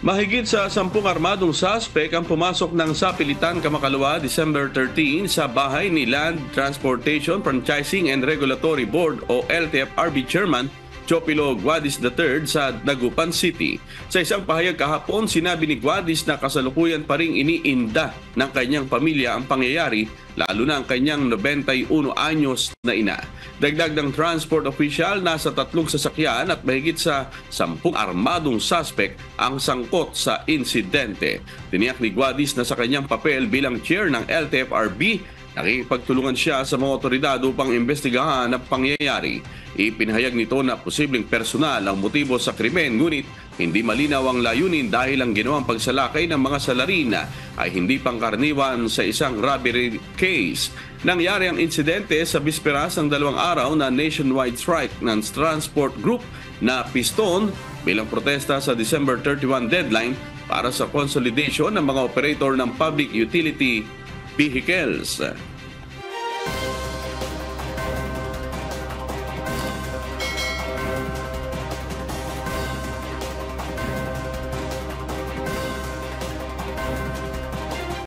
Mahigit sa 10 armadong suspect ang pumasok ng sapilitan kamakalawa December 13 sa bahay ni Land Transportation Franchising and Regulatory Board o LTFRB Chairman Chopilo Guadis III sa Dagupan City. Sa isang pahayag kahapon, sinabi ni Guadis na kasalukuyan pa ring iniinda ng kanyang pamilya ang pangyayari, lalo na ang kanyang 91 anyos na ina. Dagdag ng transport official, nasa 3 sasakyan at mahigit sa 10 armadong suspect ang sangkot sa insidente. Tiniyak ni Guadis na sa kanyang papel bilang chair ng LTFRB, nakikipagtulungan siya sa mga otoridad upang imbestigahan ang pangyayari. Ipinahayag nito na posibleng personal ang motibo sa krimen, ngunit hindi malinaw ang layunin dahil ang ginawang pagsalakay ng mga salarina ay hindi pangkaraniwan sa isang robbery case. Nangyari ang insidente sa bisperas ng 2 araw na nationwide strike ng Transport Group na Piston bilang protesta sa December 31 deadline para sa consolidation ng mga operator ng public utility vehicles.